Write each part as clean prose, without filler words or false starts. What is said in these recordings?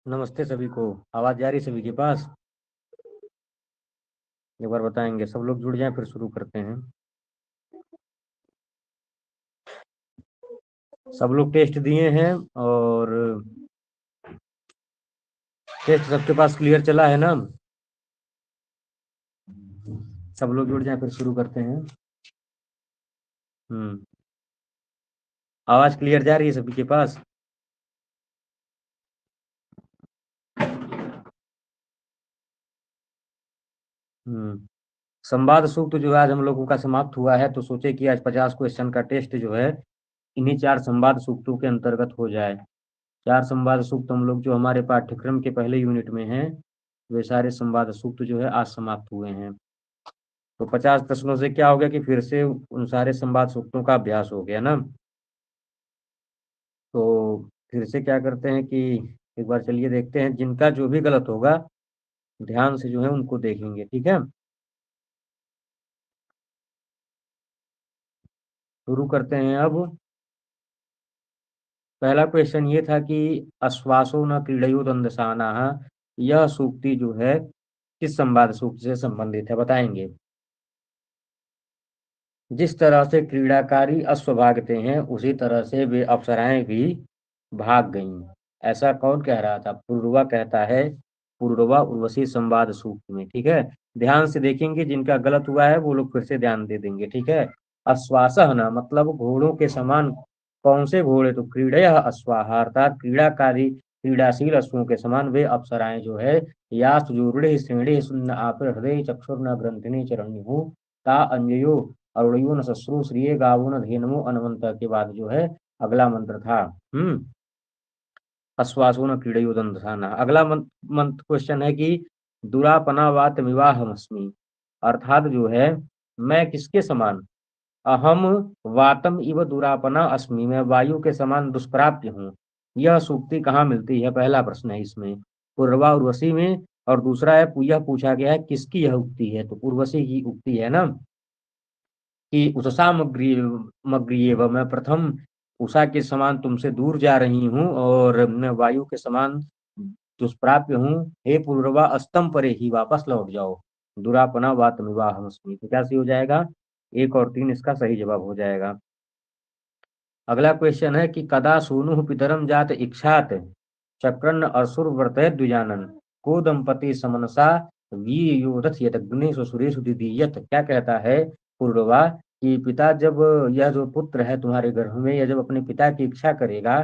नमस्ते सभी को। आवाज जा रही सभी के पास? एक बार बताएंगे, सब लोग जुड़ जाएं फिर शुरू करते हैं। सब लोग टेस्ट दिए हैं और टेस्ट सबके पास क्लियर चला है ना? सब लोग जुड़ जाएं फिर शुरू करते हैं। हम्म। आवाज क्लियर जा रही है सभी के पास? हम्म। संवाद सूक्त जो है आज हम लोगों का समाप्त हुआ है, तो सोचे कि आज 50 क्वेश्चन का टेस्ट जो है इन्हीं 4 संवाद सूक्तों के अंतर्गत हो जाए। 4 संवाद सूक्त हम लोग जो हमारे पाठ्यक्रम के पहले यूनिट में हैं, वे सारे संवाद सूक्त जो है आज समाप्त हुए हैं। तो 50 प्रश्नों से क्या हो गया कि फिर से उन सारे संवाद सूक्तों का अभ्यास हो गया ना। तो फिर से क्या करते हैं कि एक बार चलिए देखते हैं, जिनका जो भी गलत होगा ध्यान से जो है उनको देखेंगे, ठीक है। शुरू करते हैं अब। पहला क्वेश्चन ये था कि अश्वासो न क्रीडयो दंदसाना, यह सूक्ति जो है किस संवाद सूक्त से संबंधित है, बताएंगे। जिस तरह से क्रीड़ाकारी अश्व भागते हैं उसी तरह से वे अप्सराएं भी भाग गईं। ऐसा कौन कह रहा था? पुरुरवा कहता है, पुरुरवा उर्वशी संवाद सूक्त में, ठीक है। ध्यान से देखेंगे, जिनका गलत हुआ है वो लोग फिर से ध्यान दे देंगे, ठीक है। अश्वासह न मतलब घोड़ों के समान। कौन से घोड़े? तो क्रीड़या अश्वाहा अर्थात क्रीड़ाकारी क्रीड़ाशील अश्वों के समान वे अप्सराएं जो है, या सुजूर्णे श्रेणी सुन्न आप हृदय चक्षुर्न ग्रंथिनी चरण्यु ता अंजयो अरुणयो न शश्रु श्रिये गावो न धेनमो अनवंत के बाद जो है अगला मंत्र था। अश्वासो न क्रीडयो दंदसाना। अगला मंत्र क्वेश्चन है कि दुरापना वात विवाहमस्मि, अर्थात जो है मैं किसके समान? अहम वातम इव दुरापना अस्मि, मैं वायु के समान दुष्प्राप्य हूँ। यह सूक्ति कहाँ मिलती है? पहला प्रश्न है इसमें। पूर्वा उर्वशी में। और दूसरा है, यह पूछा गया है किसकी यह उक्ति है, तो उर्वशी की उक्ति है ना, कि उषसा मग्रियेव, मैं प्रथम उषा के समान तुमसे दूर जा रही हूँ और मैं वायु के समान दुष्प्राप्य हूँ। हे पूर्वा अस्तम परे ही, वापस लौट जाओ। दुरापना वात विवाहमस्मि, तो क्या सही हो जाएगा? 1 और 3 इसका सही जवाब हो जाएगा। अगला क्वेश्चन है कि कदा सूनु पितरम जात इक्षात चक्रन असुर व्रत द्विजानन को दंपति समनसा वीयोदथ यदग्नि सुरेश दिदीयत। क्या कहता है पूर्वा कि पिता जब, यह जो पुत्र है तुम्हारे गर्भ में, यह जब अपने पिता की इच्छा करेगा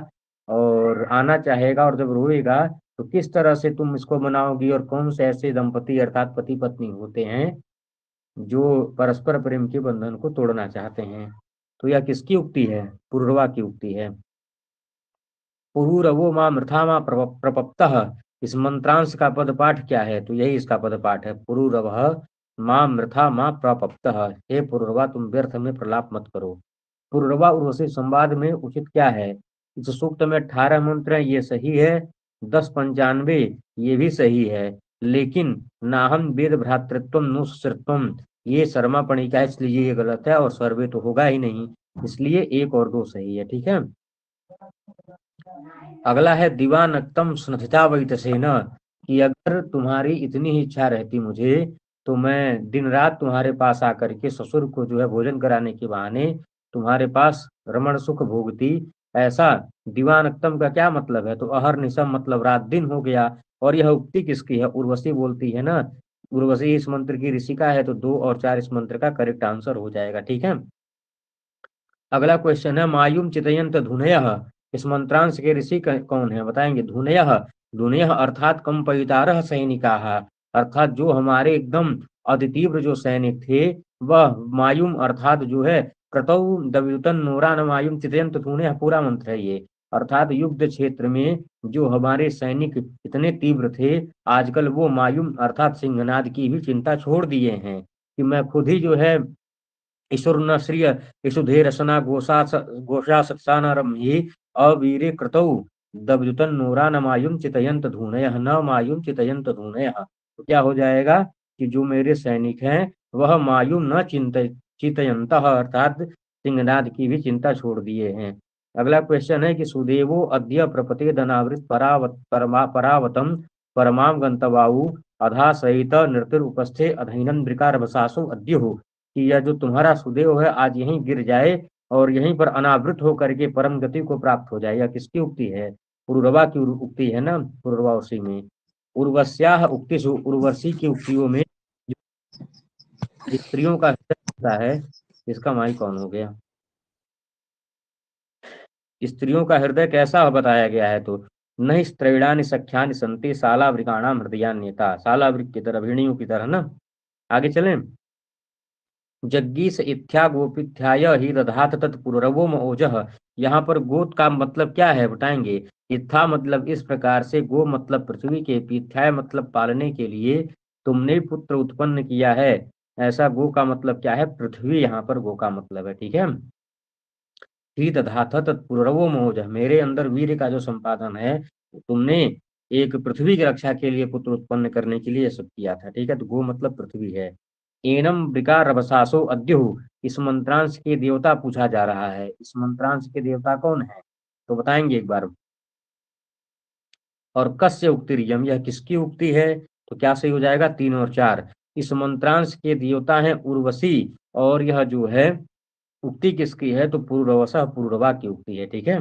और आना चाहेगा और जब रोएगा, तो किस तरह से तुम इसको मनाओगी? और कौन से ऐसे दंपति अर्थात पति पत्नी होते हैं जो परस्पर प्रेम के बंधन को तोड़ना चाहते हैं? तो यह किसकी उक्ति है? पुरुरवा की उक्ति है। पुरूरवो माँ मृथा माँ प्रपप्तः, इस मंत्रांश का पद पाठ क्या है? तो यही इसका पद पाठ है, पुरूरवः माँ मृथा माँ प्रपप्तः। हे पुरूरवा, तुम व्यर्थ में प्रलाप मत करो। पुरूरवा उर्वशी संवाद में उचित क्या है? इस सूक्त में 18 मंत्र है, ये सही है। 10 95 ये भी सही है, लेकिन नाहम वेद भ्रातृत्व नुसृत्वम, ये शर्मा पणिका है, इसलिए ये गलत है, और सर्वे तो होगा ही नहीं, इसलिए 1 और 2 सही है, ठीक है। अगला है दीवानक्तम स्नथिता वैतसेन, कि अगर तुम्हारी इतनी ही इच्छा रहती मुझे, तो मैं दिन रात तुम्हारे पास आकर के ससुर को जो है भोजन कराने के बहाने तुम्हारे पास रमण सुख भोगती। ऐसा दीवानक्तम का क्या मतलब है? तो अहर निशम मतलब रात दिन हो गया। और यह उक्ति किसकी है? उर्वशी बोलती है ना। उर्वशी इस मंत्र की ऋषिका है, तो 2 और 4 इस मंत्र का करेक्ट आंसर हो जाएगा, ठीक है। अगला क्वेश्चन है मायुम चितयंत धुनयः, इस मंत्रांश के ऋषि कौन है, बताएंगे। धुनयः, धुनयः अर्थात कंपयितारः सैनिकाः, अर्थात जो हमारे एकदम अतितीव्र जो सैनिक थे, वह मायुम अर्थात जो है क्रतौ दव्युतन नोरान मायुम चितयंत धुनयः, पूरा मंत्र है ये। अर्थात युद्ध क्षेत्र में जो हमारे सैनिक इतने तीव्र थे, आजकल वो मायुम अर्थात सिंहनाद की भी चिंता छोड़ दिए हैं, कि मैं खुद ही जो है ईश्वरुन श्रिय यशुधे रसना घोषा सत्सानरम्हि अवीरे कृतौ दब्युतन नूरा न मायुम चितयंत धूनयः, न मायुम चितयंत धूनयः। तो क्या हो जाएगा कि जो मेरे सैनिक हैं वह मायुम न चिंतयंत अर्थात सिंहनाद की भी चिंता छोड़ दिए हैं। अगला क्वेश्चन है कि सुदेवो अद्य प्रपते धनावृत परावतम परमाम गंतवाऊ अधा सहित नृत्य उपस्थे अधीनन विकार बसासो अद्य हो, कि यह जो तुम्हारा सुदेव है आज यहीं गिर जाए और यहीं पर अनावृत होकर के परम गति को प्राप्त हो जाए। यह किसकी उक्ति है? पुरुरवा की उक्ति है ना, पुरुरवा उसी में उर्वश्याह उक्तिषु, उर्वशी की उक्तियों में जो स्त्रियों का हृदय होता है, इसका माई कौन हो गया? स्त्रियों का हृदय कैसा बताया गया है? तो नहीं स्त्रैणानि सख्यानि संति सालावृकाणाम हृदयान्यता, सालावृक की तरह, भेड़ियों की तरह ना। आगे चलें। जग्गीस इत्थ्या गोपिथ्याय ही दधात तत्पुरवो ओजः, यहाँ पर गोत का मतलब क्या है बताएंगे। इत्था मतलब इस प्रकार से, गो मतलब पृथ्वी के, पिथ्याय मतलब पालने के लिए तुमने पुत्र उत्पन्न किया है। ऐसा गो का मतलब क्या है? पृथ्वी यहाँ पर गो का मतलब है, ठीक है। ही दधात तत्पुरवो ओजः, मेरे अंदर वीर का जो संपादन है, तुमने एक पृथ्वी की रक्षा के लिए पुत्र उत्पन्न करने के लिए सब किया था, ठीक है। तो गो मतलब पृथ्वी है। एनम विकार रभसासो अद्युहु, इस मंत्रांश के देवता पूछा जा रहा है। इस मंत्रांश के देवता कौन है? तो बताएंगे एक बार। और कस्य उक्तिरियम, यह किसकी उक्ति है? तो क्या सही हो जाएगा? 3 और 4। इस मंत्रांश के देवता हैं उर्वशी, और यह जो है उक्ति किसकी है? तो पुरुरवसा, पुरुरवा की उक्ति है, ठीक है।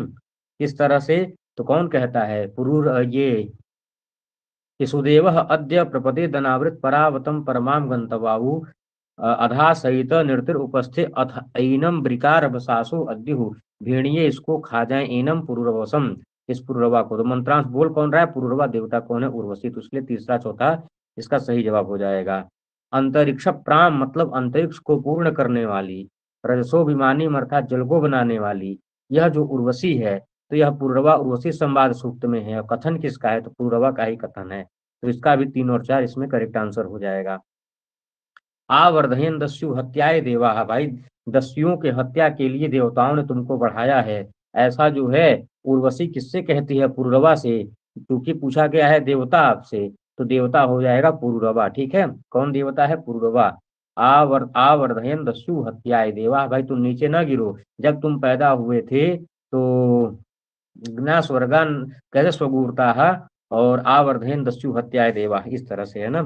किस तरह से? तो कौन कहता है? ये सुदेव अद्य प्रपदे दनावृत परावतम परमाम गंतवाहु अधा सहित नृत्य उपस्थे अथ ऐनम ब्रिकार बसासो अद्युहु, भेड़िए इसको खा जाए एनम पुरुरवसम, इस पुरुरवा को। तो मंत्रांश बोल कौन रहा है? पुरुरवा। देवता कौन है? उर्वशी। तो इसलिए तीसरा चौथा इसका सही जवाब हो जाएगा। अंतरिक्ष प्राम मतलब अंतरिक्ष को पूर्ण करने वाली, रजसोभिमानी अर्थात जल को बनाने वाली, यह जो उर्वशी है, तो यह पुरुरवा उर्वशी संवाद सूक्त में है। कथन किसका है? तो पुरुरवा का ही कथन है। तो इसका भी 3 और 4 इसमें करेक्ट आंसर हो जाएगा। आवर्धयन दस्यु हत्याए देवा, भाई दस्युओं के हत्या के लिए देवताओं ने तुमको बढ़ाया है। ऐसा जो है उर्वशी किससे कहती है? पुरुरवा से, क्योंकि पूछा गया है देवता आपसे, तो देवता हो जाएगा पुरुरवा, ठीक है। कौन देवता है? पुरुरवा। आवर्धयन दस्यु हत्याए देवा, भाई तुम नीचे न गिरो। जब तुम पैदा हुए थे तो ज्ञा स्वर्गान कैसे स्वगूरता है, और आवर्धयन दस्यु हत्याए देवा, इस तरह से है ना।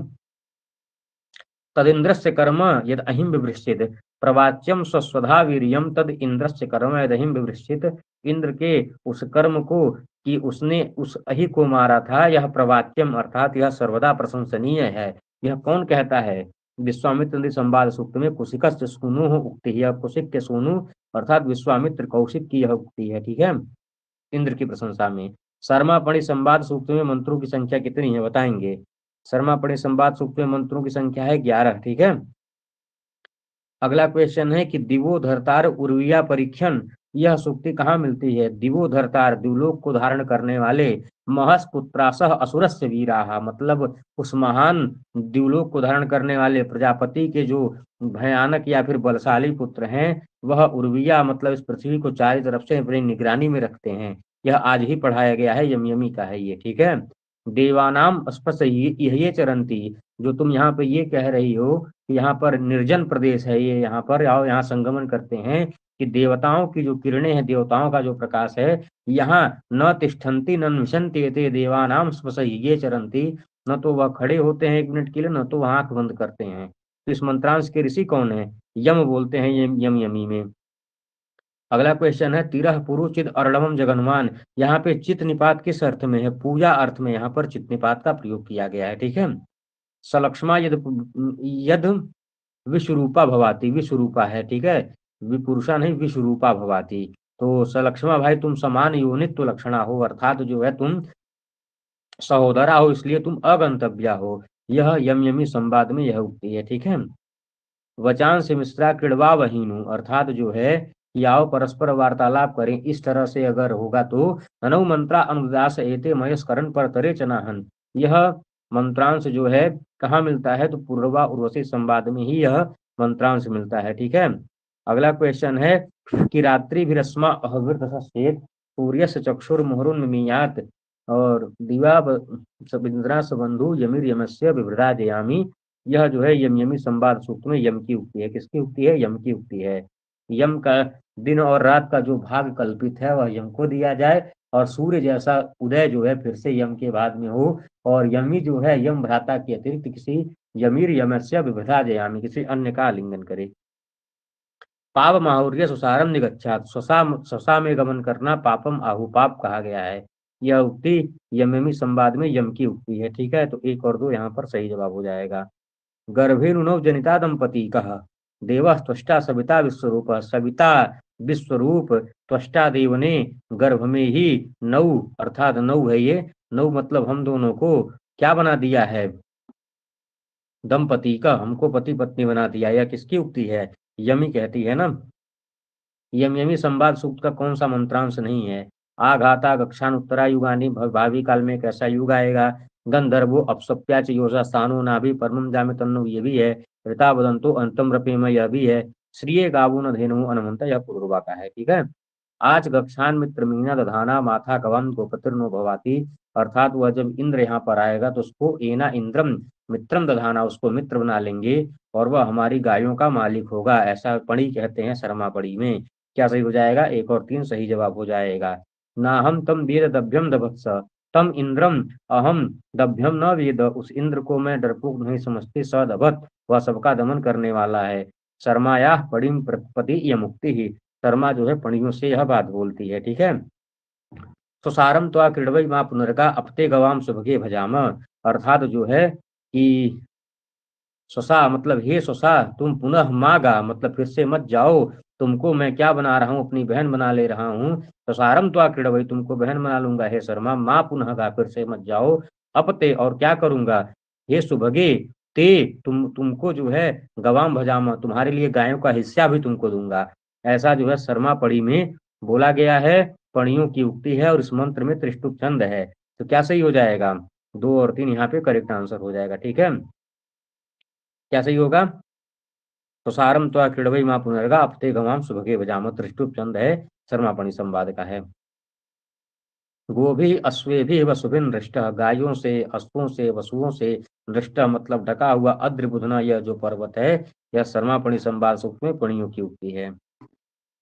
तदिंद्रस्य कर्म यद अहिम विवृश्चित, प्रवाच्यम स्वस्वधा वीर्यम तद इंद्रस्य कर्म यद अहिम विवृश्चित, इंद्र के उस कर्म को कि उसने उस अहि को मारा था, यह प्रवाच्यम अर्थात यह सर्वदा प्रशंसनीय है। यह कौन कहता है? विश्वामित्र संवाद सूक्त में कुशिक सूनु उक्ति, यह कुशिक के सोनू अर्थात विश्वामित्र कौशिक की यह उक्ति है, ठीक है, इंद्र की प्रशंसा में। शर्मा पणि संवाद सूक्त में मंत्रों की संख्या कितनी है बताएंगे। शर्मा पणि संवाद सूक्त में मंत्रों की संख्या है 11, ठीक है। अगला क्वेश्चन है कि दिवो धरतार उर्विया परीक्षण, यह सूक्ति कहाँ मिलती है? दिवो धरतार, दिवलोक को धारण करने वाले, महस पुत्रासह असुरस्य वीराहा, मतलब उस महान दिवलोक को धारण करने वाले प्रजापति के जो भयानक या फिर बलशाली पुत्र हैं, वह उर्विया मतलब इस पृथ्वी को चारों तरफ से अपनी निगरानी में रखते हैं। यह आज ही पढ़ाया गया है, यमयमी का है ये, ठीक है। देवानाम स्पष्ट ये चरंती, जो तुम यहाँ पे ये कह रही हो कि यहाँ पर निर्जन प्रदेश है, ये यहाँ पर आओ, यहाँ संगमन करते हैं, कि देवताओं की जो किरणें हैं, देवताओं का जो प्रकाश है, यहाँ न तिष्ठन्ति न निशन्ति ते देवानाम स्पष्ट ये चरंती, न तो वह खड़े होते हैं 1 मिनट के लिए, न तो वह आंख बंद करते हैं। तो इस मंत्रांश के ऋषि कौन है? यम बोलते हैं, यम यमी में। अगला क्वेश्चन है तिरह पुरु चिद अर्णवम जगन्मान, यहाँ पे चित निपात किस अर्थ में है? पूजा अर्थ में यहाँ पर चित निपात का प्रयोग किया गया है, ठीक है। सलक्ष्मा यद यद विश्वरूपा भवाती, विश्वरूपा है, ठीक है, विपुरुषा नहीं, विश्वरूपा भवाती। तो सलक्ष्मा भाई तुम समान योनित्व लक्षणा हो, अर्थात जो है तुम सहोदरा हो, इसलिए तुम अगंतव्या हो। यह यमयमी संवाद में यह उक्ति है, ठीक है। वचांस मिश्रा क्रीड़वा वहीनु, अर्थात जो है कि आओ परस्पर वार्तालाप करें, इस तरह से अगर होगा तो अनु मंत्रा अनुदास एते मयस्करण पर तरे चनाहन, यह मंत्रांश जो है कहाँ मिलता है? तो पूर्वा उर्वशी संवाद में ही यह मंत्रांश मिलता है, ठीक है। अगला क्वेश्चन है कि रात्रि विरस्मा अहवृत सचेत सूर्य चक्षुर मुहरुन्मीयात, और दिवा इंद्रा सबंधु यमिर यमस्य विवृधा जयामी, यह जो है यमयमी संवाद सूक्त में यम की उक्ति है। किसकी उक्ति है? यम की उक्ति है। यम का दिन और रात का जो भाग कल्पित है वह यम को दिया जाए, और सूर्य जैसा उदय जो है फिर से यम के बाद में हो, और यमी जो है यम भ्राता के अतिरिक्त किसी यमीर यमस्य विविधा जयामी किसी अन्य का आलिंगन करे। पाप माहुर्य सुसारम निगच्छात, स्वसा में गमन करना पापम आहु पाप कहा गया है। यह उक्ति यममी संवाद में यम की उक्ति है। ठीक है, तो 1 और 2 यहाँ पर सही जवाब हो जाएगा। गर्भेनुनौ जनिता दंपति कह, देवः त्वष्टा सविता विश्वरूप, सविता विश्वरूप त्वष्टा देव ने गर्भ में ही नौ, अर्थात नौ है ये, नौ मतलब हम दोनों को क्या बना दिया है, दंपति का, हमको पति पत्नी बना दिया। यह किसकी उक्ति है, यमी कहती है ना। यमी संवाद सूक्त का कौन सा मंत्रांश नहीं है। आघाता गक्षान उत्तरा युगानी, भावी काल में एक ऐसा युग आएगा। गंधर्वो अपसप्याच योजा स्थानो नाभि परमम जामे तन्नो, ये भी है। ऋता वदंतो अंतम रपेम, यह भी है। श्रिये गावो न धेनु अनमंत, यह पूर्वा का है। ठीक है, आज गक्षान मित्र मीना दधाना माथा गवम गोपतिर्नो भवाती, अर्थात वह जब इंद्र यहाँ पर आएगा तो उसको एना इंद्रम मित्रम दधाना, उसको मित्र बना लेंगे और वह हमारी गायों का मालिक होगा, ऐसा पढ़ी कहते हैं शर्मा पढ़ी में। क्या सही हो जाएगा, 1 और 3 सही जवाब हो जाएगा। ना हम तम वेद दभ्यम दभत्स, तम इंद्रम अहम दभ्यम न वेद, उस इंद्र को मैं डरपोक नहीं समझती, सदभत वह सबका दमन करने वाला है। शर्माया पड़िम प्रपति यह मुक्ति ही, शर्मा जो है पणियों से यह बात बोलती है। ठीक है, सुसारम त्वा क्रीडवई मां पुनर्गा अपते गवाम सुभगे भजाम, अर्थात जो है कि स्वसा मतलब हे स्वसा तुम पुनः मागा, मतलब फिर से मत जाओ, तुमको मैं क्या बना रहा हूँ, अपनी बहन बना ले रहा हूँ। स्वसारम त्वा क्रीडवई, तुमको बहन बना लूंगा हे शर्मा, माँ पुनः गा, फिर से मत जाओ। अपते और क्या करूंगा, हे सुभगे ते तुमको जो है गवाम भजामा, तुम्हारे लिए गायों का हिस्सा भी तुमको दूंगा। ऐसा जो है शर्मा पढ़ी में बोला गया है, पढ़ियों की उक्ति है, और इस मंत्र में त्रिष्टुप छंद है। तो क्या सही हो जाएगा, 2 और 3 यहाँ पे करेक्ट आंसर हो जाएगा। ठीक है, क्या सही होगा, तो सारम त्वा क्रीडवई मां पुनर्गा अपते गवाम सुभगे भजाम, त्रिष्टुप छंद है, शर्मापणि संवाद का है। गोभी अश्वे भी वसुभिन दृष्ट, गायों से अश्वों से वसुओं से दृष्ट मतलब ढका हुआ अद्रिबुधना, यह जो पर्वत है यह शर्मापणि संवाद सूक्त में पणियों की उक्ति है।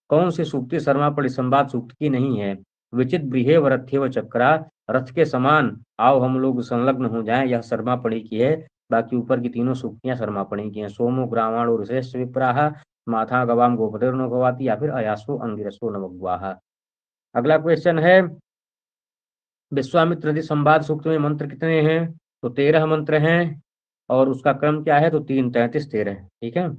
कौन सी सूक्ति शर्मापणि संवाद सूक्त की नहीं है। विचित ब्रीहेव रथेव चक्रा, रथ के समान आओ हम लोग संलग्न हो जाएं, यह शर्मापणि की है। बाकी ऊपर की तीनों सूक्तियां शर्मापणि की हैं। सोमो ग्रामाणो ऋषेश्व विप्राह, माथा गवाम गोपतिर्नो गवाती, या फिर अयासो अंगिरसो नमग्वाहा। अगला क्वेश्चन है, विश्वामित्र नदी संवाद सूक्त में मंत्र कितने हैं, तो 13 मंत्र हैं, और उसका क्रम क्या है, तो 3 33 13। ठीक है,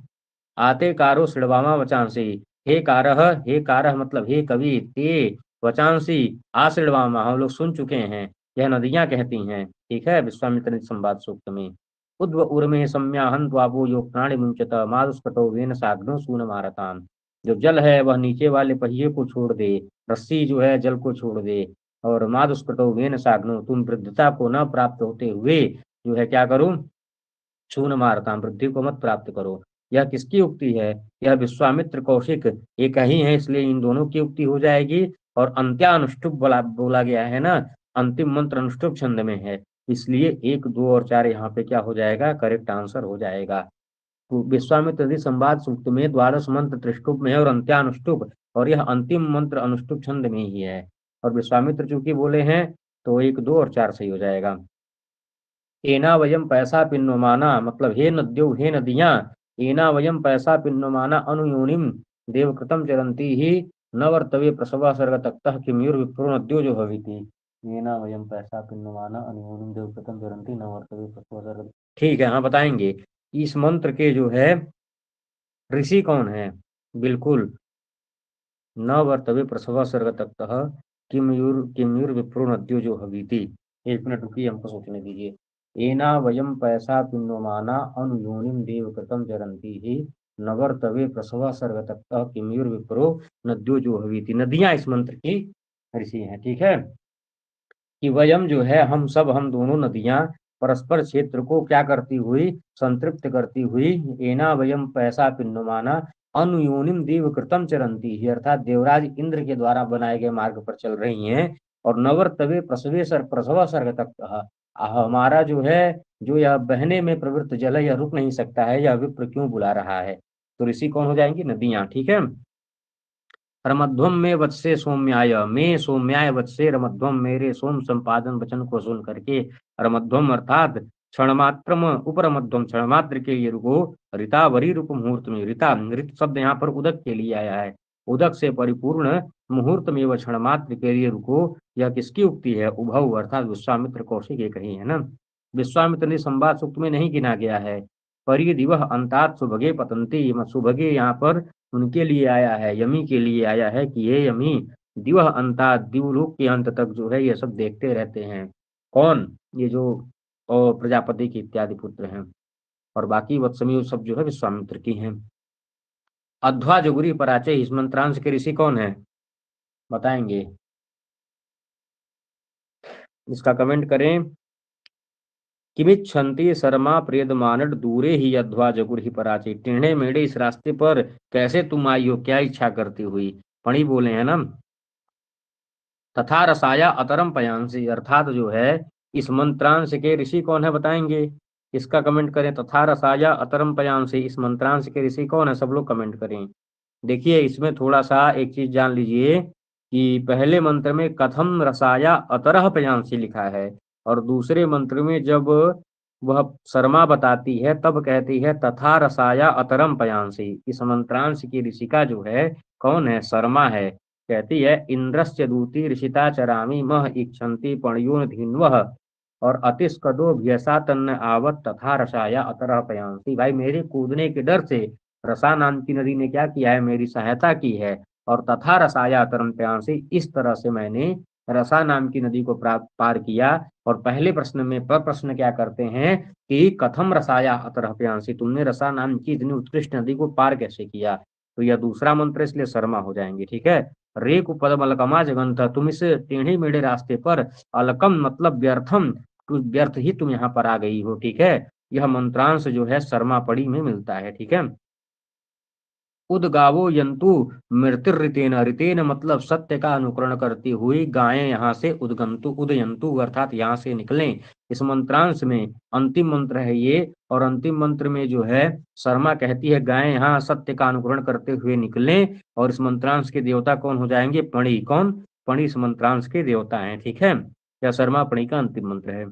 आते कारो श्रृणवामा वचांसी, हे कारह, हे कारह मतलब हे कवि, ते वचांसी आश्रृणवामा हम लोग सुन चुके हैं, यह नदियां कहती हैं। ठीक है, विश्वामित्र संवाद सूक्त में उद्व उर्मे सम्याहन द्वाबो योग प्राणी मुंचत मारुष्कटो वेन साग्नो सून मारताम, जो जल है वह नीचे वाले पहिए को छोड़ दे, रस्सी जो है जल को छोड़ दे, और मारुष्कटो वेन साग्नो तुम वृद्धता को न प्राप्त होते हुए जो है क्या करूं, छून मारता वृद्धि को मत प्राप्त करो। यह किसकी उक्ति है, यह विश्वामित्र कौशिक एक ही है, इसलिए इन दोनों की उक्ति हो जाएगी। और अंत्यानुष्टुप बोला गया है ना, अंतिम मंत्र अनुष्टुप छंद में है, इसलिए 1 2 और 4 यहाँ पे क्या हो जाएगा, करेक्ट आंसर हो जाएगा। तो विश्वामित्र नदी संवाद सूक्त में द्वादश मंत्र त्रिष्टुप में है और अंत्यानुष्टुप, और यह अंतिम मंत्र अनुष्टुप छंद में ही है। और विश्वामित्र चूंकि बोले हैं तो 1 2 और 4 सही हो जाएगा। एना वयम पैसा पिन्वमाना मतलब हे नद्यो, हे नदियां, एना वयम पैसा पिन्वमाना अनुयोनिम देवकृतम चरंती ही न वर्तवे प्रसवा सर्ग तक्तः किम्युर विप्रो नद्यो जो भविति। एना वयम पैसा पिन्वमाना अनुयोनिम देवकृतम चरंती न वर्तवे प्रसवा सर्ग। ठीक है, हाँ बताएंगे इस मंत्र के जो है ऋषि कौन है। बिल्कुल, न वर्तवे प्रसवा सर्ग तक्तः किम्युर विप्रो नद्यो जो हवीति। 1 मिनट रुकिए, हमको सोचने दीजिए। एना वयम पैसा पिन्वमाना अनुयोनिम देव कृतम जरंती ही नवर्तवे प्रसवा सर्ग तक्तः किम्युर विप्रो नद्यो जो हवीति। नदियां इस मंत्र की ऋषि हैं। ठीक है, कि वयम जो है हम सब, हम दोनों नदियां परस्पर क्षेत्र को क्या करती हुई, संतृप्त करती हुई, एना वयम पैसा पिन्नुमाना अनुयोनिम देव कृतम चरंती ही, अर्थात देवराज इंद्र के द्वारा बनाए गए मार्ग पर चल रही हैं। और नवर्तवे प्रसवे सर प्रसव सर्ग तक, हमारा जो है जो यह बहने में प्रवृत्त जल है यह रुक नहीं सकता है, यह विप्र क्यों बुला रहा है। तो ऋषि कौन हो जाएंगी, नदियां। ठीक है, रमध्वम में वत्से सौम्याय, में सौम्याय वत्से रमध्वम, मेरे सोम संपादन वचन को सुन करके रमध्वम अर्थात क्षणमात्रम उपरमध्वम, क्षण मात्र के लिए रुको, ऋतावरी रूप मुहूर्त में, ऋता ऋत शब्द यहाँ पर उदक के लिए आया है, उदक से परिपूर्ण मुहूर्त में व क्षण मात्र के लिए रुको, यह किसकी उक्ति है? उभव अर्थात विश्वामित्र कौशिक ये कही है ना। विश्वामित्र ने संवाद सूक्त में नहीं गिना गया है। परिदिवह अंतात सुभगे पतंती, सुभगे यहाँ पर उनके लिए आया है, यमी के लिए आया है कि ये यमी दिवह अंतात, दिवलोक के अंत तक जो है ये सब देखते रहते हैं। कौन? ये जो प्रजापति के इत्यादि पुत्र हैं, और बाकी वत्समी सब जो है विश्वामित्र की हैं। अध्वा जुगुरी पराचय, इस मंत्रांश के ऋषि कौन है? बताएंगे? इसका कमेंट करें। किमिच्छन्ति शर्मा प्रियदमानड दूरे ही अध्वा जगुर ही पराचय, टेढ़े मेढ़े इस रास्ते पर कैसे तुम आई हो, क्या इच्छा करती हुई? पणी बोले हैं ना। तथा रसाया अतरम पयांसी, अर्थात जो है इस मंत्रांश के ऋषि कौन है? बताएंगे? इसका कमेंट करें। तथा रसाया अतरम पयांसी, इस मंत्रांश के ऋषि कौन है? सब लोग कमेंट करें। देखिए इसमें थोड़ा सा एक चीज जान लीजिए कि पहले मंत्र में कथम रसाया अतरह पयांसी लिखा है, और दूसरे मंत्र में जब वह शर्मा बताती है तब कहती है तथा रसाया अतरम पयांसी। इस मंत्रांश की ऋषिका जो है कौन है? शर्मा है। कहती है इंद्रस्य दूती ऋषिता चरामी मह इक्षन्ति पणयोन धीन्वः, और अतिस्कदो भ्यसा तन्न आवत तथा रसाया अतरह पयांसी। भाई मेरे कूदने के डर से रसा नाम की नदी ने क्या किया है? मेरी सहायता की है। और तथा रसाया अतरम पयांसी, इस तरह से मैंने रसा नाम की नदी को पार किया। और पहले प्रश्न में पर प्रश्न क्या करते हैं कि कथम रसाया अतरह पयांसी, तुमने रसा नाम की इतनी उत्कृष्ट नदी को पार कैसे किया? तो यह दूसरा मंत्र, इसलिए शर्मा हो जाएंगे। ठीक है। रेकु पदम अलकमा जगंत, तुम इस टेढ़े मेढ़े रास्ते पर, अलकम मतलब व्यर्थम, व्यर्थ ही तुम यहाँ पर आ गई हो। ठीक है। यह मंत्रांश जो है शर्मा पड़ी में मिलता है। ठीक है। उदगावो यंतु मृतिर ऋतेन, ऋतेन मतलब सत्य का अनुकरण करती हुई गायें यहाँ से उदगंतु उदयंतु अर्थात यहाँ से निकलें। इस मंत्रांश में अंतिम मंत्र है ये, और अंतिम मंत्र में जो है शर्मा कहती है गायें यहाँ सत्य का अनुकरण करते हुए निकलें। और इस मंत्रांश के देवता कौन हो जाएंगे? पणी। कौन? पणी इस मंत्रांश के देवता हैं। ठीक है। यह शर्मा पणी का अंतिम मंत्र है।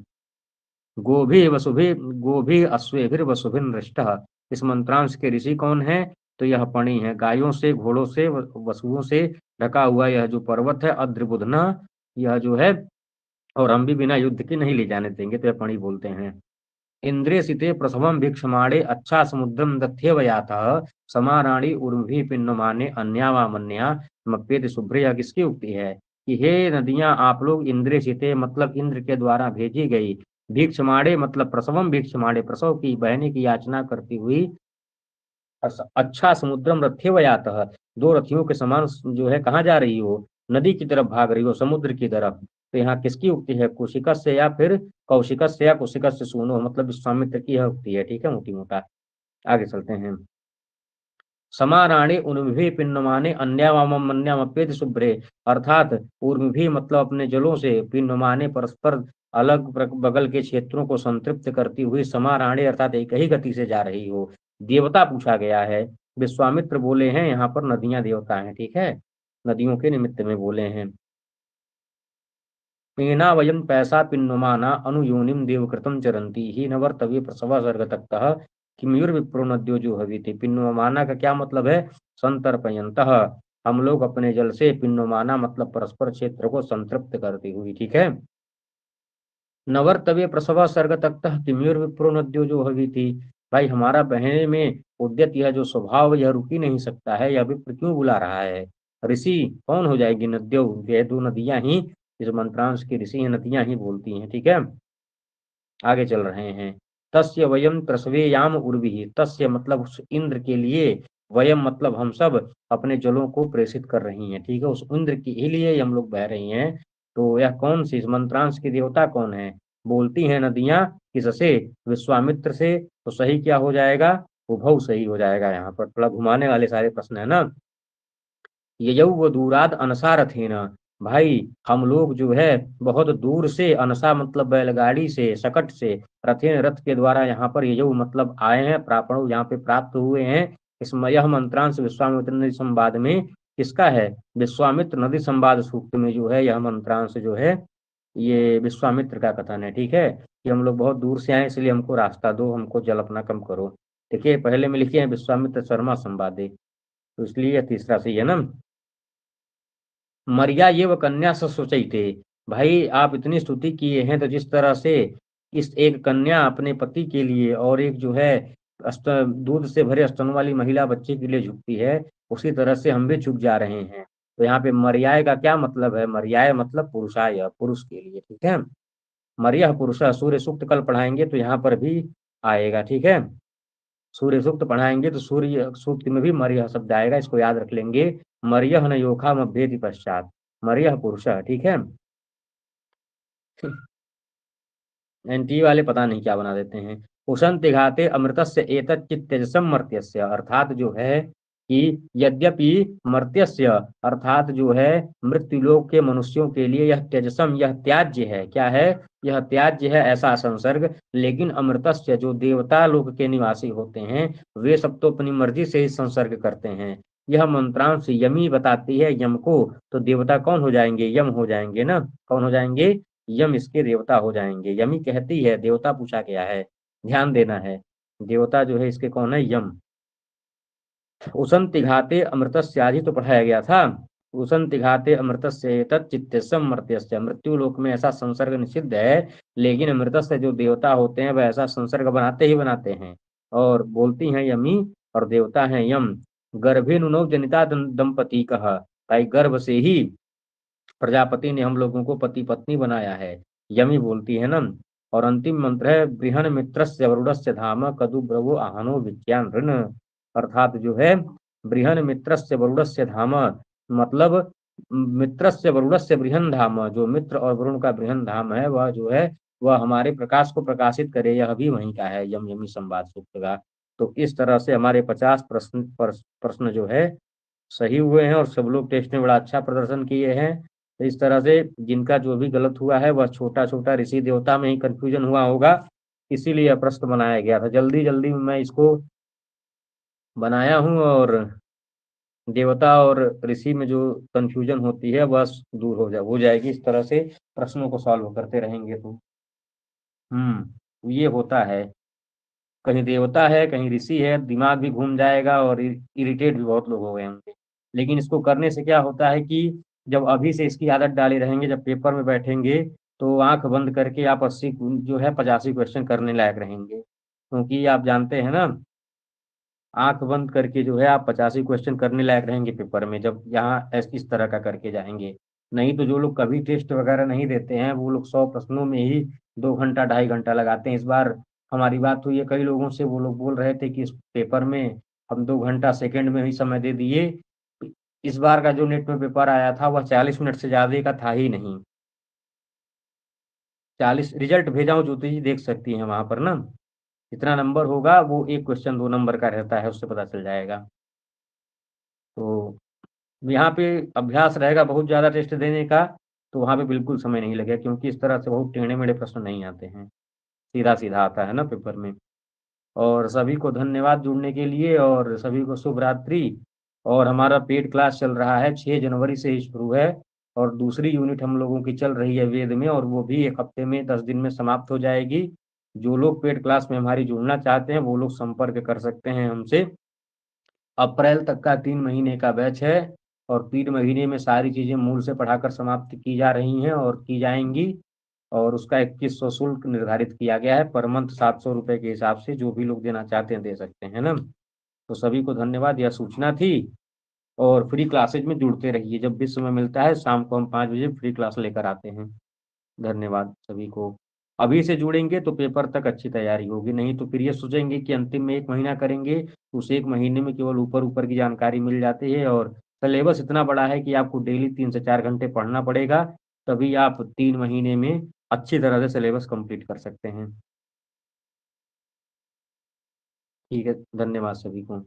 गोभी वसुभि, गोभी अश्वेभिर वसुभिन हृष्टः, इस मंत्रांश के ऋषि कौन है? तो यह पणी है। गायों से, घोड़ों से, वसुओं से ढका हुआ यह जो पर्वत है अद्रिबुधना, यह जो है, और हम भी बिना युद्ध के नहीं ले जाने देंगे, तो यह पणी बोलते हैं। इंद्रे सिते प्रसवम भिक्षमाणे अच्छा समुद्रम दध्यवयातः, समाराणी उर्वी पिन्नमाने अन्यावामन्या मप्येत शुभ्र, यह किसकी उक्ति है? कि हे नदियां आप लोग इंद्रे सिते मतलब इंद्र के द्वारा भेजी गई, भिक्षमाणे मतलब प्रसवम भिक्षमाणे प्रसव की बहने की याचना करती हुई, अच्छा समुद्रम रथ्यवयातः, दो रथियों के समान जो है कहाँ जा रही हो? नदी की तरफ भाग रही हो, समुद्र की तरफ। तो यहाँ किसकी उक्ति है? कुशिकस्य या फिर कौशिकस्य या कुशिकस्य सूनो, मतलब विश्वामित्र की यह उक्ति है। ठीक है, मोटी मोटा। आगे चलते हैं। समाराणे उर्मिभि पिण्डमाने अन्यावामन्यामप्येत शुभ्रे, अर्थात उर्मिभि मतलब अपने जलों से, पिण्डमाने परस्पर अलग बगल के क्षेत्रों को संतृप्त करती हुई, समाराणे अर्थात एक ही गति से जा रही हो। देवता पूछा गया है। विश्वामित्र बोले हैं यहाँ पर नदियां देवता हैं। ठीक है, नदियों के निमित्त में बोले हैं। पीना वयम पैसा पिन्नुमाना अनुयोनिम देवकृतम चरंती ही नवर्तव्य प्रसवा सर्गतक्तः किमयुर विप्रो नद्यो जो हवीति। पिन्नुमाना का क्या मतलब है? संतर्पयंतः, हम लोग अपने जल से, पिन्नुमाना मतलब परस्पर क्षेत्र को संतृप्त करती हुई। ठीक है। नवर्तव्य प्रसवा सर्गतक्तः किमयुर विप्रो नद्यो जो हवीति, भाई हमारा बहने में उद्यत यह जो स्वभाव यह रुक ही नहीं सकता है, यह विप्र क्यों बुला रहा है? ऋषि कौन हो जाएगी? नद्यो, यह दो नदियां ही, इस मंत्रांश की ऋषि नदियां ही बोलती हैं। ठीक है, आगे चल रहे हैं। तस्य वयम प्रसवेयाम उर्वी, तस्य मतलब उस इंद्र के लिए, वयम मतलब हम सब अपने जलों को प्रेषित कर रही हैं। ठीक है, उस इंद्र के ही लिए हम लोग बह रही हैं। तो यह कौन सी, इस मंत्रांश की देवता कौन है? बोलती हैं नदियां किससे? विश्वामित्र से। तो सही क्या हो जाएगा? उभव सही हो जाएगा। यहाँ पर थोड़ा घुमाने वाले सारे प्रश्न है ना। ययौ व दूराद अनसा रथेन, भाई हम लोग जो है बहुत दूर से, अनसा मतलब बैलगाड़ी से, सकट से, रथेन रथ के द्वारा यहाँ पर ययौ मतलब आए हैं, प्रापणु यहाँ पे प्राप्त हुए हैं। इसमें यह मंत्रांश विश्वामित्र ने संवाद में किसका है? विश्वामित्र नदी संवाद सूक्त में जो है यह मंत्रांश जो है ये विश्वामित्र का कथन है। ठीक है, कि हम लोग बहुत दूर से आए इसलिए हमको रास्ता दो, हमको जल अपना कम करो। देखिए पहले में लिखे हैं विश्वामित्र शर्मा संवादे, तो इसलिए यह तीसरा सही है ना। मरिया ये व कन्या सोचते, भाई आप इतनी स्तुति किए हैं तो जिस तरह से इस एक कन्या अपने पति के लिए और एक जो है दूध से भरे स्तन वाली महिला बच्चे के लिए झुकती है, उसी तरह से हम भी झुक जा रहे हैं। तो यहाँ पे मरियाय का क्या मतलब है? मरियाय मतलब पुरुषाय, पुरुष के लिए। ठीक है, मरियह पुरुष, सूर्य सूक्त कल पढ़ाएंगे तो यहाँ पर भी आएगा। ठीक है, सूर्य सूक्त पढ़ाएंगे तो सूर्य सूक्त में भी मरियह शब्द आएगा, इसको याद रख लेंगे। मरियह न योखा मभ्येति पश्चात, मरियह पुरुष। ठीक है, एनटी वाले पता नहीं क्या बना देते हैं। उशंति घाते अमृतस्य एतत् चित्तेजसम मर्त्यस्य, अर्थात जो है कि यद्यपि मर्त्यस्य अर्थात जो है मृत्युलोक के मनुष्यों के लिए यह तेजसम, यह त्याज्य है। क्या है? यह त्याज्य है ऐसा संसर्ग, लेकिन अमृतस्य जो देवता लोक के निवासी होते हैं वे सब तो अपनी मर्जी से ही संसर्ग करते हैं। यह मंत्रांश यमी बताती है यम को, तो देवता कौन हो जाएंगे? यम हो जाएंगे ना। कौन हो जाएंगे? यम इसके देवता हो जाएंगे। यमी कहती है, देवता पूछा गया है, ध्यान देना है। देवता जो है इसके कौन है? यम। उसंतिघाते अमृतस्यादि तो पढ़ाया गया था। उसंतिघाते अमृतस्य तच्चित्तसम मर्त्यस्य, मृत्यु लोक में ऐसा संसर्ग निषिद्ध है, लेकिन अमृतस्य जो देवता होते हैं वह ऐसा संसर्ग बनाते ही बनाते हैं। और बोलती हैं यमी, और देवता हैं यम। गर्भेनुनौ जनिता दंपति कह, भाई गर्भ से ही प्रजापति ने हम लोगों को पति पत्नी बनाया है, यमी बोलती है ना। और अंतिम मंत्र है बृहन मित्रस्य वरुणस्य धाम कदु ब्रवो आहनो विज्ञान ऋण, अर्थात जो है बृहन मित्रस्य वरुणस्य धाम, मतलब मित्रस्य वरुणस्य बृहन धाम, जो मित्र और वरुण का बृहन धाम है वह जो है वह हमारे प्रकाश को प्रकाशित करे, यह भी वहीं का है, यम यमी संवाद सूक्त का। तो इस तरह से हमारे 50 प्रश्न जो है सही हुए हैं और सब लोग टेस्ट में बड़ा अच्छा प्रदर्शन किए हैं। तो इस तरह से जिनका जो भी गलत हुआ है वह छोटा छोटा ऋषि देवता में ही कंफ्यूजन हुआ होगा, इसीलिए यह प्रश्न बनाया गया था। जल्दी जल्दी में मैं इसको बनाया हूँ, और देवता और ऋषि में जो कंफ्यूजन होती है बस दूर हो जाएगी इस तरह से प्रश्नों को सॉल्व करते रहेंगे तो। ये होता है, कहीं देवता है कहीं ऋषि है, दिमाग भी घूम जाएगा और इरिटेट भी बहुत लोग हो गए होंगे। लेकिन इसको करने से क्या होता है कि जब अभी से इसकी आदत डाले रहेंगे, जब पेपर में बैठेंगे तो आंख बंद करके आप 80 जो है 85 क्वेश्चन करने लायक रहेंगे, क्योंकि आप जानते हैं ना, आंख बंद करके जो है आप 85 क्वेश्चन करने लायक रहेंगे पेपर में, जब यहाँ इस तरह का करके जाएंगे। नहीं तो जो लोग कभी टेस्ट वगैरह नहीं देते हैं वो लोग 100 प्रश्नों में ही 2 घंटा 2.5 घंटा लगाते हैं। इस बार हमारी बात हुई है कई लोगों से, वो लोग बोल रहे थे कि इस पेपर में हम 2 घंटा सेकंड में ही समय दे दिए। इस बार का जो नेट में पेपर आया था वह 40 मिनट से ज्यादा का था ही नहीं। 40 रिजल्ट भेजा हूँ, ज्योति जी देख सकती हैं वहां पर ना, जितना नंबर होगा वो एक क्वेश्चन 2 नंबर का रहता है, उससे पता चल जाएगा। तो यहाँ पे अभ्यास रहेगा बहुत ज़्यादा टेस्ट देने का, तो वहाँ पे बिल्कुल समय नहीं लगेगा, क्योंकि इस तरह से बहुत टेढ़े मेढ़े प्रश्न नहीं आते हैं, सीधा सीधा आता है ना पेपर में। और सभी को धन्यवाद जुड़ने के लिए, और सभी को शुभ रात्रि। और हमारा पेड क्लास चल रहा है, 6 जनवरी से ही शुरू है, और दूसरी यूनिट हम लोगों की चल रही है वेद में, और वो भी 1 हफ्ते में 10 दिन में समाप्त हो जाएगी। जो लोग पेड क्लास में हमारी जुड़ना चाहते हैं वो लोग संपर्क कर सकते हैं हमसे। अप्रैल तक का 3 महीने का बैच है, और 3 महीने में सारी चीजें मूल से पढ़ाकर समाप्त की जा रही हैं और की जाएंगी। और उसका 2100 शुल्क निर्धारित किया गया है, पर मंथ 700 रुपए के हिसाब से, जो भी लोग देना चाहते हैं दे सकते हैं ना। तो सभी को धन्यवाद, यह सूचना थी। और फ्री क्लासेज में जुड़ते रहिए, जब भी समय मिलता है शाम को हम 5 बजे फ्री क्लास लेकर आते हैं। धन्यवाद सभी को। अभी से जुड़ेंगे तो पेपर तक अच्छी तैयारी होगी, नहीं तो फिर ये सोचेंगे कि अंतिम में 1 महीना करेंगे, उस 1 महीने में केवल ऊपर ऊपर की जानकारी मिल जाती है, और सिलेबस इतना बड़ा है कि आपको डेली 3 से 4 घंटे पढ़ना पड़ेगा, तभी आप 3 महीने में अच्छी तरह से सिलेबस कंप्लीट कर सकते हैं। ठीक है, धन्यवाद सभी को।